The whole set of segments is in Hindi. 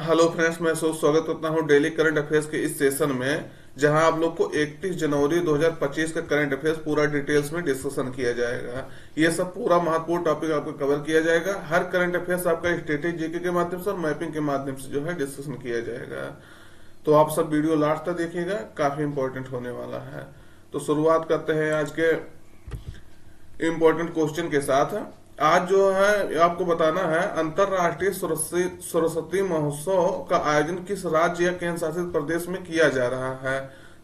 हेलो फ्रेंड्स, मैं स्वागत करता हूं डेली करंट अफेयर्स के इस सेशन में, जहां आप लोग को 31 जनवरी 2025 का करंट अफेयर्स पूरा डिटेल्स में डिस्कशन किया जाएगा। ये सब पूरा महत्वपूर्ण टॉपिक आपको कवर किया जाएगा। हर करंट अफेयर्स आपका स्टैटिक जीके के माध्यम से और मैपिंग के माध्यम से जो है डिस्कशन किया जाएगा। तो आप सब वीडियो लास्ट तक देखिएगा, काफी इंपॉर्टेंट होने वाला है। तो शुरुआत करते हैं आज के इम्पोर्टेंट क्वेश्चन के साथ। आज जो है आपको बताना है, अंतरराष्ट्रीय सरस्वती महोत्सव का आयोजन किस राज्य या केंद्र शासित प्रदेश में किया जा रहा है।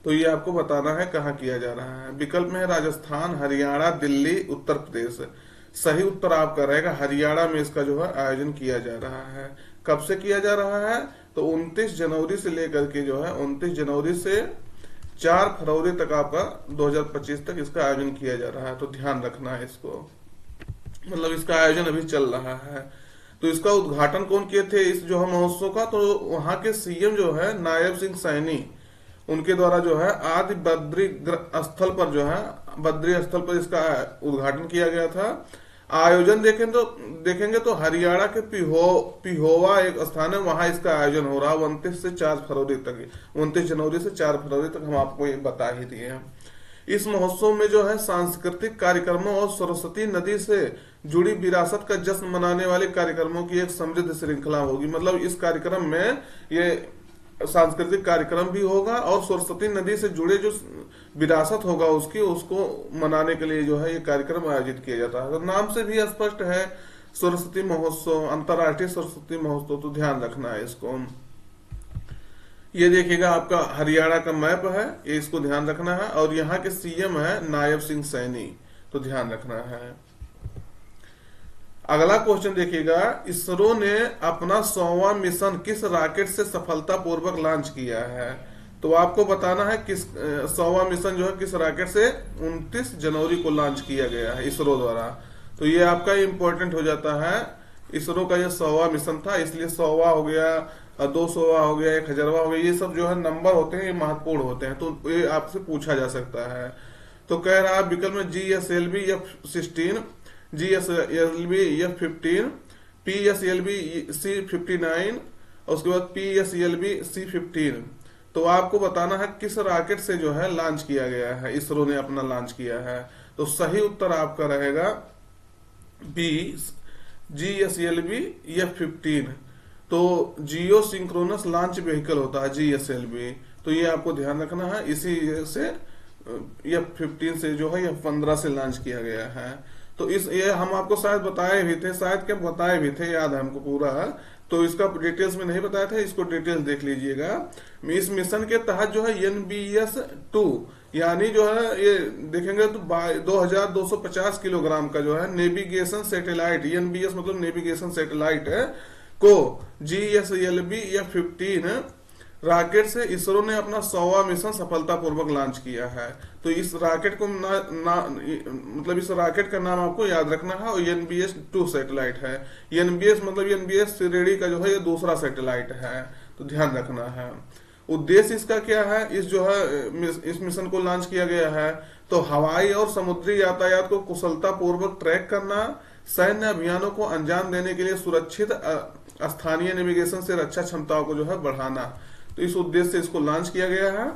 तो ये आपको बताना है कहाँ किया जा रहा है। विकल्प में है राजस्थान, हरियाणा, दिल्ली, उत्तर प्रदेश। सही उत्तर आपका रहेगा हरियाणा में इसका जो है आयोजन किया जा रहा है। कब से किया जा रहा है? तो 29 जनवरी से लेकर के जो है 29 जनवरी से 4 फरवरी तक आपका 2025 तक इसका आयोजन किया जा रहा है। तो ध्यान रखना है इसको, मतलब इसका आयोजन अभी चल रहा है। तो इसका उद्घाटन कौन किए थे इस जो है महोत्सव का? तो वहां के सीएम जो है नायब सिंह सैनी, उनके द्वारा जो है आदि बद्री स्थल पर जो है बद्री स्थल पर इसका उद्घाटन किया गया था। आयोजन देखेंगे तो हरियाणा के पिहोवा एक स्थान है, वहां इसका आयोजन हो रहा है 29 से 4 फरवरी तक। 29 जनवरी से 4 फरवरी तक हम आपको ये बता ही दिए हैं। इस महोत्सव में जो है सांस्कृतिक कार्यक्रमों और सरस्वती नदी से जुड़ी विरासत का जश्न मनाने वाले कार्यक्रमों की एक समृद्ध श्रृंखला होगी। मतलब इस कार्यक्रम में ये सांस्कृतिक कार्यक्रम भी होगा और सरस्वती नदी से जुड़े जो विरासत होगा उसको मनाने के लिए जो है ये कार्यक्रम आयोजित किया जाता है। तो नाम से भी स्पष्ट है, सरस्वती महोत्सव, अंतर्राष्ट्रीय सरस्वती महोत्सव। तो ध्यान रखना है इसको। ये देखिएगा आपका हरियाणा का मैप है, ये इसको ध्यान रखना है। और यहाँ के सीएम है नायब सिंह सैनी, तो ध्यान रखना है। अगला क्वेश्चन देखिएगा, इसरो ने अपना 100वां मिशन किस रॉकेट से सफलतापूर्वक लॉन्च किया है। तो आपको बताना है किस 100वां मिशन जो है किस रॉकेट से 29 जनवरी को लॉन्च किया गया है इसरो द्वारा। तो ये आपका इंपॉर्टेंट हो जाता है। इसरो का ये 100वां मिशन था, इसलिए 100वां हो गया, 200वां हो गया, 1000वां हो गया, ये सब जो है नंबर होते हैं, ये महत्वपूर्ण होते हैं। तो ये आपसे पूछा जा सकता है। तो कह रहा है विकल्प में GSLV F-16, GSLV F-15, PSLV C-59 और उसके बाद PSLV C-15। तो आपको बताना है किस रॉकेट से जो है लॉन्च किया गया है, इसरो ने अपना लॉन्च किया है। तो सही उत्तर आपका रहेगा बी, GSLV F-15। तो जियो सिंक्रोनस लॉन्च व्हीकल होता है GSLV। तो ये आपको ध्यान रखना है, इसी से F-15 से जो है F-15 से लॉन्च किया गया है। तो ये हम आपको शायद बताए भी थे, शायद क्या बताए भी थे, याद है हमको पूरा। तो इसका डिटेल्स में नहीं बताया था, इसको डिटेल्स देख लीजिएगा। इस मिशन के तहत जो है NBS-2 यानी जो है ये देखेंगे तो 2250 किलोग्राम का जो है नेविगेशन सैटेलाइट, NBS मतलब नेविगेशन सैटेलाइट है, को GSLV F-15 रॉकेट से इसरो ने अपना 100वां मिशन सफलतापूर्वक लॉन्च किया है। तो इस रॉकेट को मतलब इस रॉकेट का नाम आपको याद रखना है और NBS-2 सैटेलाइट है। NBS मतलब NBS श्रेणी का जो है ये दूसरा सैटेलाइट है, तो ध्यान रखना है। उद्देश्य इसका क्या है, इस जो है इस मिशन को लॉन्च किया गया है तो हवाई और समुद्री यातायात को कुशलता पूर्वक ट्रैक करना, सैन्य अभियानों को अंजाम देने के लिए सुरक्षित स्थानीय नेविगेशन से रक्षा क्षमताओं को जो है बढ़ाना। तो इस उद्देश्य से इसको लॉन्च किया गया है।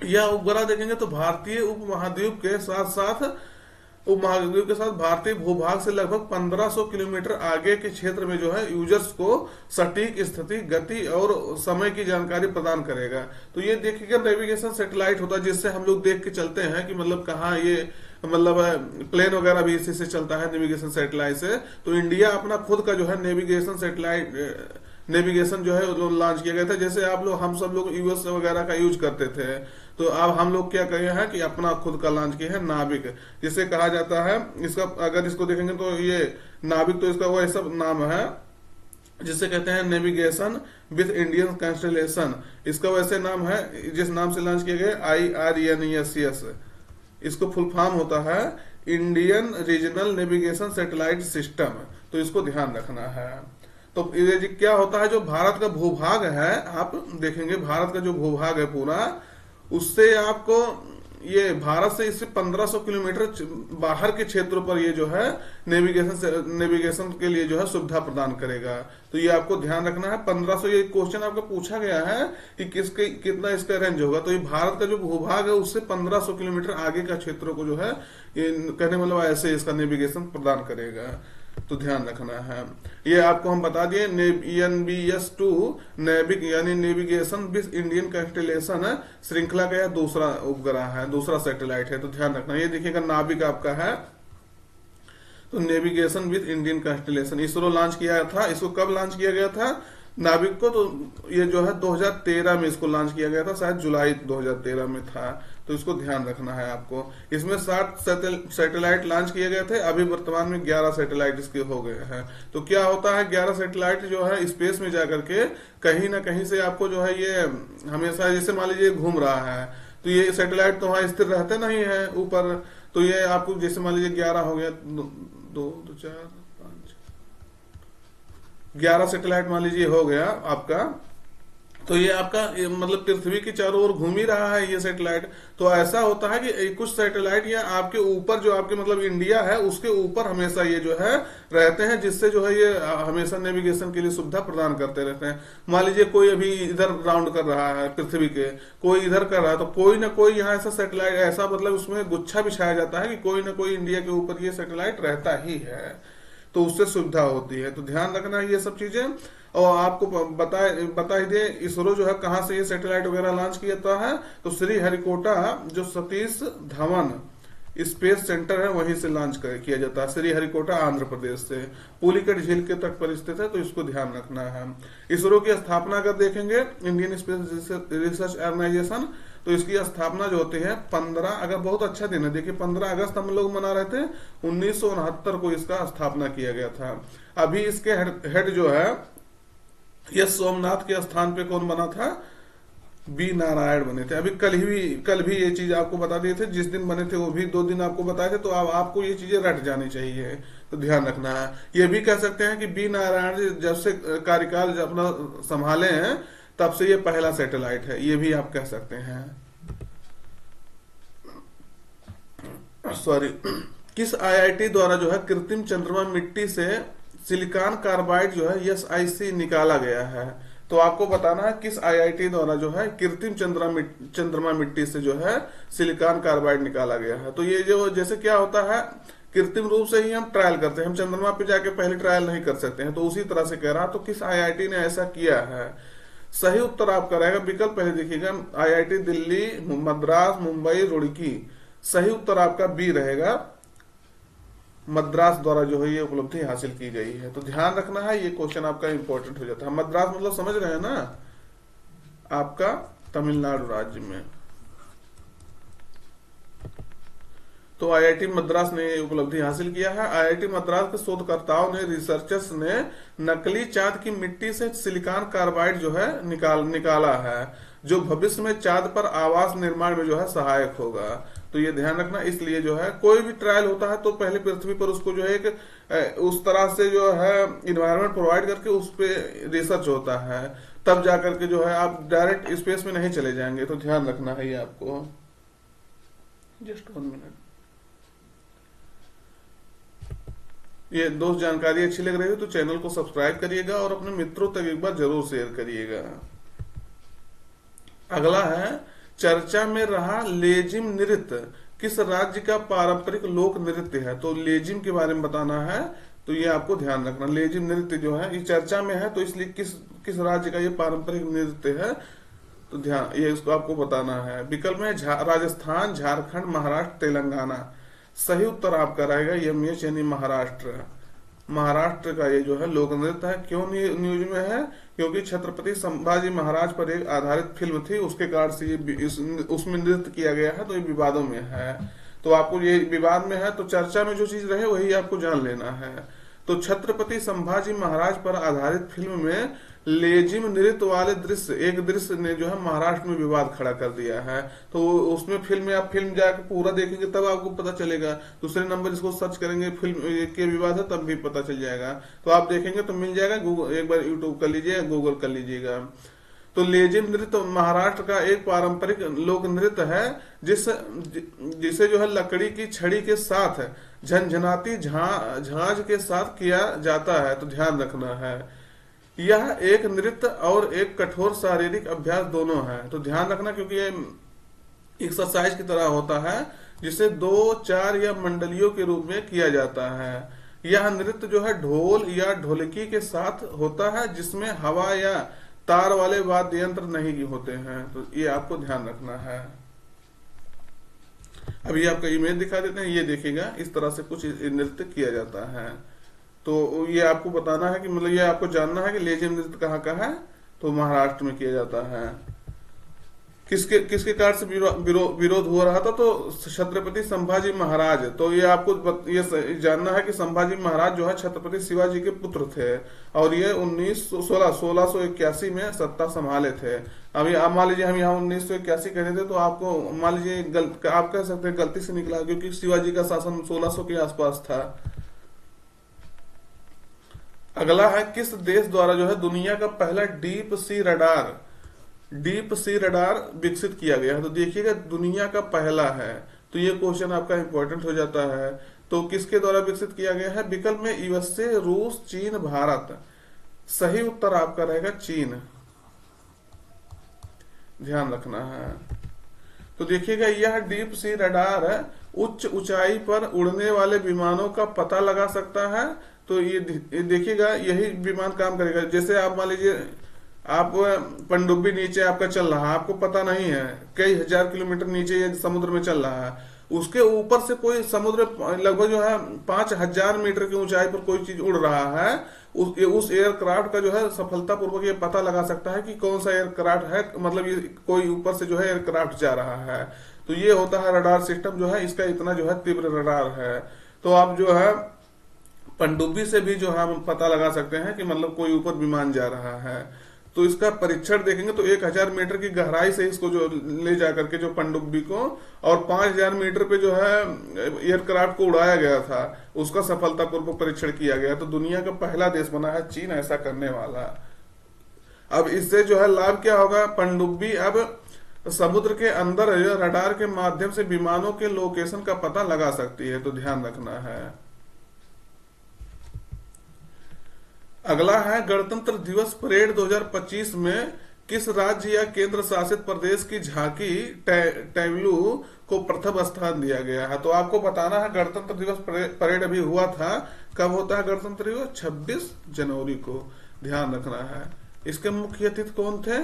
यह उपग्रह देखेंगे तो भारतीय उपमहाद्वीप के साथ भारतीय भूभाग से लगभग 1500 किलोमीटर आगे के क्षेत्र में जो है यूजर्स को सटीक स्थिति, गति और समय की जानकारी प्रदान करेगा। तो ये देखिएगा नेविगेशन सैटेलाइट होता है जिससे हम लोग देख के चलते हैं कि मतलब कहाँ ये मतलब प्लेन वगैरह भी इसी से चलता है, नेविगेशन सैटेलाइट से। तो इंडिया अपना खुद का जो है नेविगेशन सैटेलाइट नेविगेशन जो है लॉन्च किया गया था। जैसे हम सब लोग यूएस वगैरह का यूज करते थे, तो अब हम लोग क्या कहे हैं कि अपना खुद का लॉन्च किया है नाविक, जिसे कहा जाता है। इसका अगर इसको देखेंगे तो ये नाविक, तो इसका वैसा नाम है जिसे कहते हैं नेविगेशन विद इंडियन कंस्टलेशन। इसका वैसे नाम है जिस नाम से लॉन्च किया गया IRNESS। इसको फुल फॉर्म होता है Indian regional navigation satellite system. तो इसको ध्यान रखना है। तो ये क्या होता है, जो भारत का भूभाग है, आप देखेंगे भारत का जो भूभाग है पूरा, उससे आपको ये भारत से इससे 1500 किलोमीटर बाहर के क्षेत्रों पर ये जो है नेविगेशन के लिए जो है सुविधा प्रदान करेगा। तो ये आपको ध्यान रखना है। 1500, ये क्वेश्चन आपको पूछा गया है कि किसके कितना इसका रेंज होगा। तो ये भारत का जो भूभाग है उससे 1500 किलोमीटर आगे का क्षेत्रों को जो है ये कहने मतलब ऐसे इसका नेविगेशन प्रदान करेगा। तो ध्यान रखना है। ये आपको हम बता दिए NBS-2 नेविक यानी नेविगेशन विद इंडियन कंस्टेलेशन श्रृंखला का यह दूसरा उपग्रह है, दूसरा सैटेलाइट है। तो ध्यान रखना। ये देखिएगा नाविक आपका है। तो navigation with Indian constellation ISRO launch किया था। इसको कब लॉन्च किया गया था नाविक को? तो ये जो है 2013 में इसको लॉन्च किया गया था, शायद जुलाई 2013 में था। तो इसको ध्यान रखना है आपको। इसमें 60 सैटेलाइट लॉन्च किए गए थे। अभी वर्तमान में 11 सैटेलाइट इसके हो गए हैं। तो क्या होता है 11 सैटेलाइट जो है स्पेस में जाकर के कहीं ना कहीं से आपको जो है ये हमेशा, जैसे मान लीजिए घूम रहा है, तो ये सैटेलाइट तो वहां स्थिर रहते नहीं है ऊपर। तो ये आपको जैसे मान लीजिए 11 हो गया, 2 4 5 11 सैटेलाइट मान लीजिए हो गया आपका। तो ये आपका मतलब पृथ्वी के चारों ओर घूम ही रहा है ये सैटेलाइट। तो ऐसा होता है कि कुछ सैटेलाइट या आपके ऊपर जो आपके मतलब इंडिया है उसके ऊपर हमेशा ये जो है रहते हैं, जिससे जो है ये हमेशा नेविगेशन के लिए सुविधा प्रदान करते रहते हैं। मान लीजिए कोई अभी इधर राउंड कर रहा है पृथ्वी के, कोई इधर कर रहा है, तो कोई ना कोई यहाँ ऐसा सैटेलाइट ऐसा मतलब उसमें गुच्छा बिछाया जाता है कि कोई ना कोई इंडिया के ऊपर ये सैटेलाइट रहता ही है। तो उससे सुविधा होती है। तो ध्यान रखना है ये सब चीजें। और आपको बता ही दे इसरो जो है कहां से ये सैटेलाइट वगैरह लॉन्च किया है। तो श्रीहरिकोटा जो सतीश धवन स्पेस सेंटर है वहीं से लॉन्च किया जाता है। श्रीहरिकोटा आंध्र प्रदेश से पुलिकट झील के तट पर स्थित है। तो इसको ध्यान रखना है। इसरो की स्थापना अगर देखेंगे इंडियन स्पेस रिसर्च ऑर्गेनाइजेशन, तो इसकी स्थापना जो होती है 15 अगर बहुत अच्छा दिन है, देखिए 15 अगस्त हम लोग मना रहे थे, 1969 को इसका स्थापना किया गया था। अभी इसके हेड जो है यस सोमनाथ के स्थान पे कौन बना था? बी नारायण बने थे। अभी कल भी ये चीज आपको बता दिए थे, जिस दिन बने थे वो भी 2 दिन आपको बताए थे। तो अब आपको ये चीजें रट जानी चाहिए। तो ध्यान रखना है। ये भी कह सकते हैं कि बी नारायण जब से कार्यकाल जब अपना संभाले हैं तब से ये पहला सैटेलाइट है, ये भी आप कह सकते हैं। सॉरी, किस IIT द्वारा जो है कृत्रिम चंद्रमा मिट्टी से सिलिकॉन कार्बाइड जो है SiC निकाला गया है? तो आपको बताना है किस IIT द्वारा जो है कृत्रिम चंद्रमा मिट्टी से जो है सिलिकॉन कार्बाइड निकाला गया है। तो ये जो जैसे क्या होता है कृत्रिम रूप से ही हम ट्रायल करते हैं, हम चंद्रमा पे जाके पहले ट्रायल नहीं कर सकते हैं। तो उसी तरह से कह रहा, तो किस IIT ने ऐसा किया है? सही उत्तर आपका रहेगा विकल्प पहले देखिएगा, IIT दिल्ली, मद्रास, मुंबई, रुड़की। सही उत्तर आपका बी रहेगा, मद्रास द्वारा जो है ये उपलब्धि हासिल की गई है। तो ध्यान रखना है, ये क्वेश्चन आपका इंपॉर्टेंट हो जाता है। मद्रास मतलब समझ रहे हैं ना, आपका तमिलनाडु राज्य में। तो IIT मद्रास ने ये उपलब्धि हासिल किया है। IIT मद्रास के शोधकर्ताओं ने, रिसर्चर्स ने नकली चांद की मिट्टी से सिलिकॉन कार्बाइड जो है निकाला है, जो भविष्य में चांद पर आवास निर्माण में जो है सहायक होगा। तो ये ध्यान रखना। इसलिए जो है कोई भी ट्रायल होता है तो पहले पृथ्वी पर उसको जो है एक उस तरह से जो है इन्वायरमेंट प्रोवाइड करके उस पर रिसर्च होता है, तब जाकर के जो है आप डायरेक्ट स्पेस में नहीं चले जाएंगे। तो ध्यान रखना है ये आपको। Just 1 minute. ये दोस्त जानकारी अच्छी लग रही हो तो चैनल को सब्सक्राइब करिएगा और अपने मित्रों तक एक बार जरूर शेयर करिएगा। अगला है, चर्चा में रहा लेजिम नृत्य किस राज्य का पारंपरिक लोक नृत्य है? तो लेजिम के बारे में बताना है। तो ये आपको ध्यान रखना, लेजिम नृत्य जो है ये चर्चा में है, तो इसलिए किस राज्य का ये पारंपरिक नृत्य है? तो ध्यान ये इसको आपको बताना है। विकल्प में राजस्थान, झारखंड, महाराष्ट्र, तेलंगाना। सही उत्तर आपका रहेगा यमएच यानी महाराष्ट्र। महाराष्ट्र का ये जो है लोक नृत्य है। क्यों न्यूज में है? क्योंकि छत्रपति संभाजी महाराज पर एक आधारित फिल्म थी, उसके कारण से ये उसमें नृत्य किया गया है। तो ये विवादों में है, तो आपको ये विवाद में है, तो चर्चा में जो चीज रहे वही आपको जान लेना है। तो छत्रपति संभाजी महाराज पर आधारित फिल्म में लेजिम नृत्य वाले एक दृश्य ने जो है महाराष्ट्र में विवाद खड़ा कर दिया है। तो उसमें फिल्म में आप फिल्म जाकर पूरा देखेंगे तब आपको पता चलेगा। दूसरे नंबर इसको सर्च करेंगे फिल्म के विवाद है तब भी पता चल जाएगा। तो आप देखेंगे तो मिल जाएगा, गूगल एक बार यूट्यूब कर लीजिएगा, गूगल कर लीजिएगा। तो लेजिम नृत्य महाराष्ट्र का एक पारंपरिक लोक नृत्य है जिसे जो है लकड़ी की छड़ी के साथ झनझनाती झांझ के साथ किया जाता है। तो ध्यान रखना है, यह एक नृत्य और एक कठोर शारीरिक अभ्यास दोनों है। तो ध्यान रखना, क्योंकि ये एक्सरसाइज की तरह होता है जिसे 2-4 या मंडलियों के रूप में किया जाता है। यह नृत्य जो है ढोल या ढोलकी के साथ होता है जिसमें हवा या तार वाले वाद्य यंत्र नहीं होते हैं। तो ये आपको ध्यान रखना है। अभी आपका इमेज दिखा देते हैं, ये देखिएगा, इस तरह से कुछ नृत्य किया जाता है। तो ये आपको बताना है कि मतलब ये आपको जानना है कि लेजिम नृत्य कहाँ का है। तो महाराष्ट्र में किया जाता है। किसके किसके कारण से विरोध हो रहा था? तो छत्रपति संभाजी महाराज। तो ये आपको ये जानना है कि संभाजी महाराज जो है छत्रपति शिवाजी के पुत्र थे और ये 1681 में सत्ता संभाले थे। अभी आप मान लीजिए हम यहाँ 1981 कह रहे थे, तो आपको मान लीजिए आप कह सकते हैं गलती से निकला, क्योंकि शिवाजी का शासन 1600 के आसपास था। अगला है, किस देश द्वारा जो है दुनिया का पहला डीप सी रडार विकसित किया गया है? तो देखिएगा, दुनिया का पहला है, तो ये क्वेश्चन आपका इंपॉर्टेंट हो जाता है। तो किसके द्वारा विकसित किया गया है? विकल्प में यूएसए, रूस, चीन, भारत। सही उत्तर आपका रहेगा चीन। ध्यान रखना है। तो देखिएगा, यह डीप सी रडार उच्च ऊंचाई पर उड़ने वाले विमानों का पता लगा सकता है। तो ये देखिएगा, यही विमान काम करेगा। जैसे आप मान लीजिए आप पनडुब्बी नीचे आपका चल रहा है, आपको पता नहीं है कई हजार किलोमीटर नीचे ये समुद्र में चल रहा है, उसके ऊपर से कोई समुद्र लगभग जो है 5000 मीटर की ऊंचाई पर कोई चीज उड़ रहा है, उस एयरक्राफ्ट का जो है सफलतापूर्वक ये पता लगा सकता है कि कौन सा एयरक्राफ्ट है, मतलब ये कोई ऊपर से जो है एयरक्राफ्ट जा रहा है। तो ये होता है रडार सिस्टम जो है, इसका इतना जो है तीव्र रडार है। तो आप जो है पनडुब्बी से भी जो है हम पता लगा सकते हैं कि मतलब कोई ऊपर विमान जा रहा है। तो इसका परीक्षण देखेंगे तो 1000 मीटर की गहराई से इसको जो ले जाकर के जो पनडुब्बी को और 5000 मीटर पे जो है एयरक्राफ्ट को उड़ाया गया था, उसका सफलतापूर्वक परीक्षण किया गया। तो दुनिया का पहला देश बना है चीन ऐसा करने वाला। अब इससे जो है लाभ क्या होगा? पनडुब्बी अब समुद्र के अंदर रडार के माध्यम से विमानों के लोकेशन का पता लगा सकती है। तो ध्यान रखना है। अगला है, गणतंत्र दिवस परेड 2025 में किस राज्य या केंद्र शासित प्रदेश की झांकी टैवलू को प्रथम स्थान दिया गया है? तो आपको बताना है, गणतंत्र दिवस परेड अभी हुआ था। कब होता है गणतंत्र दिवस? 26 जनवरी को। ध्यान रखना है। इसके मुख्य अतिथि कौन थे?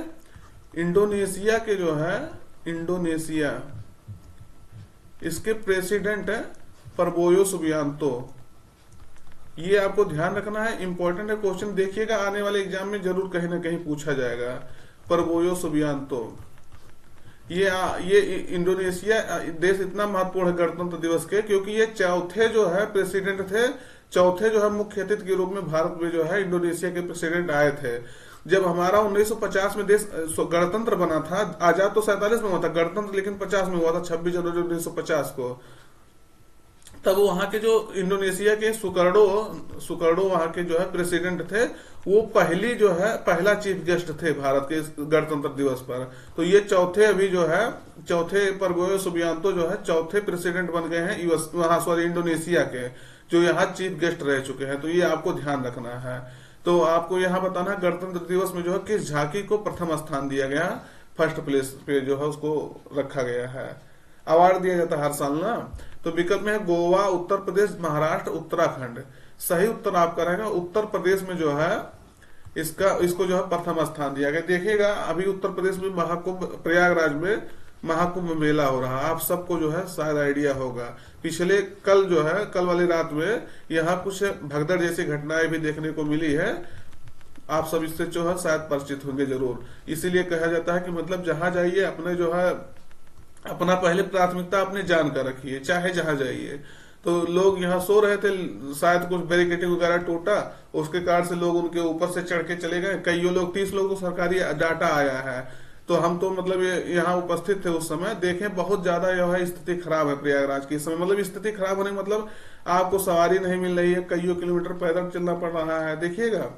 इंडोनेशिया के जो है इंडोनेशिया, इसके प्रेसिडेंट है प्रबोयो सुबियांतो। ये आपको ध्यान रखना है, इंपॉर्टेंट है क्वेश्चन। देखिएगा आने वाले एग्जाम में जरूर कहीं ना कहीं पूछा जाएगा। प्रबोयो सुबियांतो, ये इंडोनेशिया देश इतना महत्वपूर्ण है गणतंत्र दिवस के, क्योंकि ये चौथे जो है प्रेसिडेंट थे, चौथे जो है मुख्य अतिथि के रूप में भारत में जो है इंडोनेशिया के प्रेसिडेंट आए थे। जब हमारा 1950 में देश गणतंत्र बना था, आजाद तो 47 में हुआ था गणतंत्र, लेकिन 50 में हुआ था 26 जनवरी 1950 को। तब वहां के जो इंडोनेशिया के सुकर्डो वहां के जो है प्रेसिडेंट थे, वो पहला चीफ गेस्ट थे भारत के गणतंत्र दिवस पर। तो ये चौथे प्रबोयो सुबियांतो जो है चौथे प्रेसिडेंट बन गए हैं इंडोनेशिया के, जो यहाँ चीफ गेस्ट रह चुके हैं। तो ये आपको ध्यान रखना है। तो आपको यहाँ बताना है, गणतंत्र दिवस में जो है किस झांकी को प्रथम स्थान दिया गया, फर्स्ट प्लेस पे जो है उसको रखा गया है। अवार्ड दिया जाता है हर साल ना। तो विकल्प में है गोवा, उत्तर प्रदेश, महाराष्ट्र, उत्तराखंड। सही उत्तर आपका रहेगा उत्तर प्रदेश में जो है इसको जो है प्रथम स्थान दिया गया। देखिएगा अभी उत्तर प्रदेश में महाकुंभ, प्रयागराज में महाकुंभ मेला हो रहा है, आप सबको जो है शायद आइडिया होगा। कल वाली रात में यहाँ कुछ भगदड़ जैसी घटनाएं भी देखने को मिली है, आप सब इससे जो है शायद परिचित होंगे जरूर। इसीलिए कहा जाता है कि मतलब जहां जाइए अपने जो है अपना पहले प्राथमिकता अपने जान कर रखिए, चाहे जहां जाइए। तो लोग यहाँ सो रहे थे, शायद कुछ बैरिकेडिंग वगैरह टूटा, उसके कारण से लोग उनके ऊपर से चढ़ के चले गए। कई लोग 30 लोगों को सरकारी डाटा आया है। तो हम तो मतलब यहाँ उपस्थित थे उस समय, देखें बहुत ज्यादा जो है स्थिति खराब है प्रयागराज की इस समय। मतलब स्थिति खराब होने मतलब आपको सवारी नहीं मिल रही है, कईयों किलोमीटर पैदल चलना पड़ रहा है। देखिएगा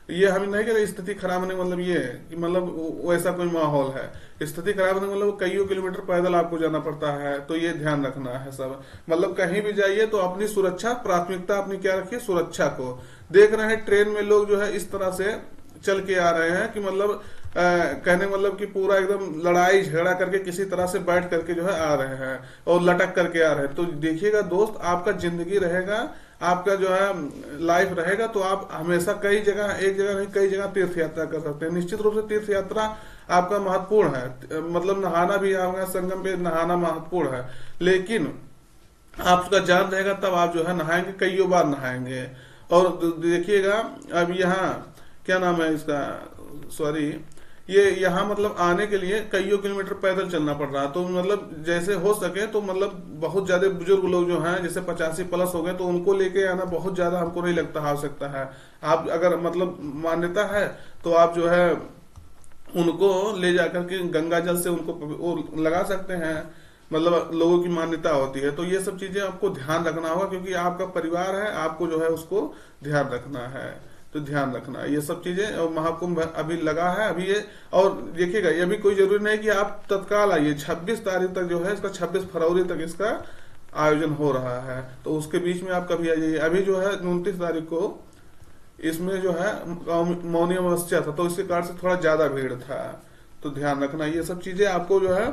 ये हम नहीं कह रहे स्थिति खराब होने का मतलब ये है कि मतलब वैसा कोई माहौल है। स्थिति खराब होने का मतलब कईयों किलोमीटर पैदल आपको जाना पड़ता है, तो ये ध्यान रखना है सब। मतलब कहीं भी जाइए तो अपनी सुरक्षा, प्राथमिकता अपनी क्या रखिए, सुरक्षा को। देख रहे हैं ट्रेन में लोग जो है इस तरह से चल के आ रहे हैं कि मतलब कहने मतलब कि पूरा एकदम लड़ाई झगड़ा करके किसी तरह से बैठ करके जो है आ रहे हैं और लटक करके आ रहे हैं। तो देखिएगा दोस्त, आपका जिंदगी रहेगा, आपका जो है लाइफ रहेगा, तो आप हमेशा कई जगह, एक जगह नहीं कई जगह तीर्थ यात्रा कर सकते हैं। निश्चित रूप से तीर्थ यात्रा आपका महत्वपूर्ण है, मतलब नहाना भी आपका संगम पे नहाना महत्वपूर्ण है, लेकिन आपका जान रहेगा तब आप जो है नहाएंगे, कईयों बार नहाएंगे। और देखिएगा अब यहाँ क्या नाम है इसका, सॉरी, ये यहाँ मतलब आने के लिए कईयों किलोमीटर पैदल चलना पड़ रहा है। तो मतलब जैसे हो सके तो मतलब बहुत ज्यादा बुजुर्ग लोग जो हैं, जैसे 85 प्लस हो गए, तो उनको लेके आना बहुत ज्यादा हमको नहीं लगता आवश्यकता है। आप अगर मतलब मान्यता है तो आप जो है उनको ले जाकर के गंगा जल से उनको वो लगा सकते हैं, मतलब लोगों की मान्यता होती है। तो ये सब चीजें आपको ध्यान रखना होगा, क्योंकि आपका परिवार है, आपको जो है उसको ध्यान रखना है। तो ध्यान रखना ये सब चीजें। और महाकुंभ अभी लगा है अभी ये, और देखिएगा ये भी कोई जरूरी नहीं कि आप तत्काल आइए। 26 तारीख तक जो है इसका, 26 फरवरी तक इसका आयोजन हो रहा है, तो उसके बीच में आप कभी आ जाइए। अभी जो है 29 तारीख को इसमें जो है मौनी अमावस्या था, तो इसके कारण से थोड़ा ज्यादा भीड़ था। तो ध्यान रखना ये सब चीजें आपको जो है।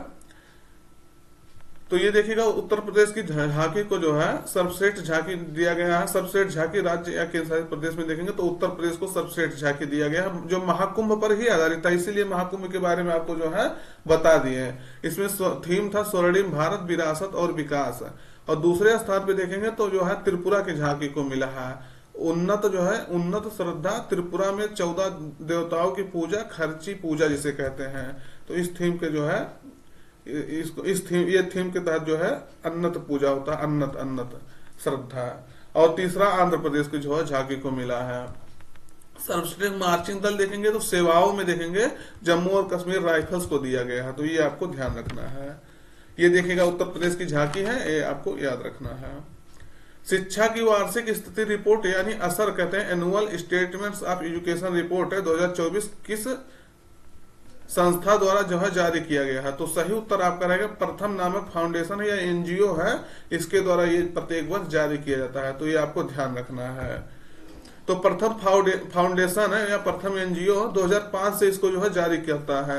तो ये देखिएगा उत्तर प्रदेश की झांकी को जो है सर्वश्रेष्ठ झांकी दिया गया है। सर्वश्रेष्ठ झांकी राज्य या केंद्र शासित प्रदेश में देखेंगे तो उत्तर प्रदेश को सर्वश्रेष्ठ झांकी दिया गया है, जो महाकुंभ पर ही आधारित था, इसीलिए महाकुंभ के बारे में आपको जो है बता दिए। इसमें थीम था स्वर्णिम भारत, विरासत और विकास। और दूसरे स्थान पे देखेंगे तो जो है त्रिपुरा की झांकी को मिला है उन्नत, जो है उन्नत श्रद्धा, त्रिपुरा में 14 देवताओं की पूजा, खर्ची पूजा जिसे कहते हैं। तो इस थीम के जो है ये थीम के तहत जो है अन्नत पूजा होता है, अन्नत अन्नत श्रद्धा। और तीसरा आंध्र प्रदेश की जो है झांकी को मिला है। सर्वश्रेष्ठ मार्चिंग दल देखेंगे तो सेवाओं में देखेंगे जम्मू और कश्मीर राइफल्स को दिया गया है, तो ये आपको ध्यान रखना है। ये देखिएगा उत्तर प्रदेश की झांकी है, ये आपको याद रखना है। शिक्षा की वार्षिक स्थिति रिपोर्ट यानी असर कहते हैं, annual statements of education report है 2024 किस संस्था द्वारा जो है जारी किया गया है। तो सही उत्तर आपका रहेगा प्रथम नामक फाउंडेशन है या एनजीओ है, इसके द्वारा ये प्रत्येक वर्ष जारी किया जाता है, तो ये आपको ध्यान रखना है। तो प्रथम फाउंडेशन है या प्रथम एनजीओ 2005 से इसको जो है जारी करता है।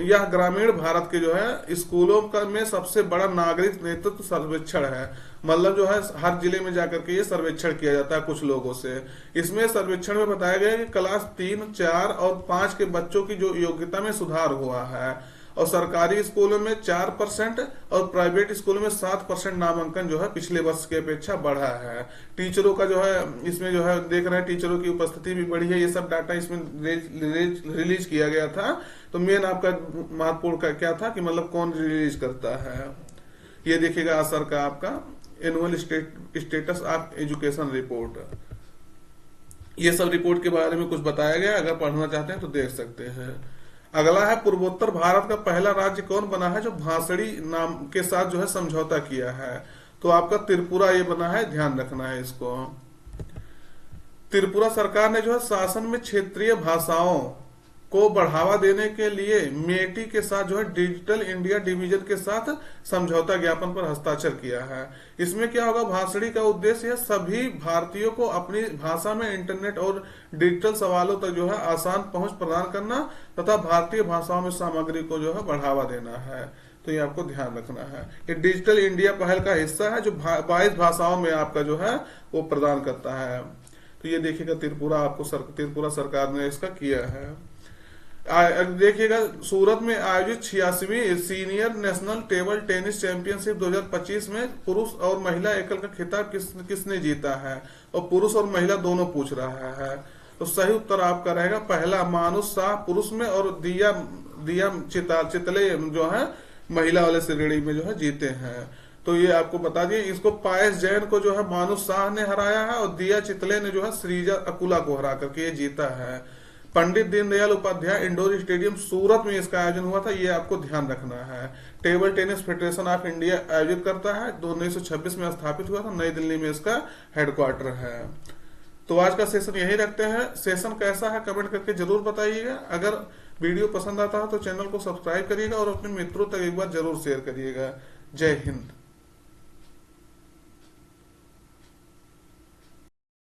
यह ग्रामीण भारत के जो है स्कूलों का में सबसे बड़ा नागरिक नेतृत्व सर्वेक्षण है, मतलब जो है हर जिले में जाकर के ये सर्वेक्षण किया जाता है कुछ लोगों से। इसमें सर्वेक्षण में बताया गया है कि क्लास 3, 4 और 5 के बच्चों की जो योग्यता में सुधार हुआ है, और सरकारी स्कूलों में 4% और प्राइवेट स्कूलों में 7% नामांकन जो है पिछले वर्ष की अपेक्षा बढ़ा है। टीचरों का जो है इसमें जो है देख रहे हैं टीचरों की उपस्थिति भी बढ़ी है, ये सब डाटा इसमें रिलीज किया गया था। तो मेन आपका महत्वपूर्ण का क्या था कि मतलब कौन रिलीज करता है, ये देखिएगा असर का आपका annual status of education report. ये सब रिपोर्ट के बारे में कुछ बताया गया, अगर पढ़ना चाहते हैं तो देख सकते हैं। अगला है पूर्वोत्तर भारत का पहला राज्य कौन बना है जो भांसड़ी नाम के साथ जो है समझौता किया है। तो आपका त्रिपुरा ये बना है, ध्यान रखना है इसको। त्रिपुरा सरकार ने जो है शासन में क्षेत्रीय भाषाओं को बढ़ावा देने के लिए मेटी के साथ जो है डिजिटल इंडिया डिवीजन के साथ समझौता ज्ञापन पर हस्ताक्षर किया है। इसमें क्या होगा, भाषणी का उद्देश्य है सभी भारतीयों को अपनी भाषा में इंटरनेट और डिजिटल सवालों तक जो है आसान पहुंच प्रदान करना तथा भारतीय भाषाओं में सामग्री को जो है बढ़ावा देना है। तो ये आपको ध्यान रखना है। ये डिजिटल इंडिया पहल का हिस्सा है जो 22 भाषाओं में आपका जो है वो प्रदान करता है। तो ये देखिएगा त्रिपुरा आपको त्रिपुरा सरकार ने इसका किया है। देखिएगा सूरत में आयोजित 86वीं senior national table tennis championship 2025 में पुरुष और महिला एकल का खिताब किसने जीता है, और पुरुष और महिला दोनों पूछ रहा है। तो सही उत्तर आपका रहेगा पहला मानुष शाह पुरुष में, और दिया चितले जो है महिला वाले श्रेणी में जो है जीते हैं। तो ये आपको बता दिए। इसको पायस जैन को जो है मानुष शाह ने हराया है, और दिया चितले ने जो है श्रीजा अकुला को हरा करके ये जीता है। पंडित दीनदयाल उपाध्याय इंडोर स्टेडियम सूरत में इसका आयोजन हुआ था, ये आपको ध्यान रखना है। Table tennis federation of India आयोजित करता है, 1926 में स्थापित हुआ था, नई दिल्ली में इसका हेडक्वार्टर है। तो आज का सेशन यही रखते हैं। सेशन कैसा है कमेंट करके जरूर बताइएगा। अगर वीडियो पसंद आता है तो चैनल को सब्सक्राइब करिएगा और अपने मित्रों तक एक बार जरूर शेयर करिएगा। जय हिंद।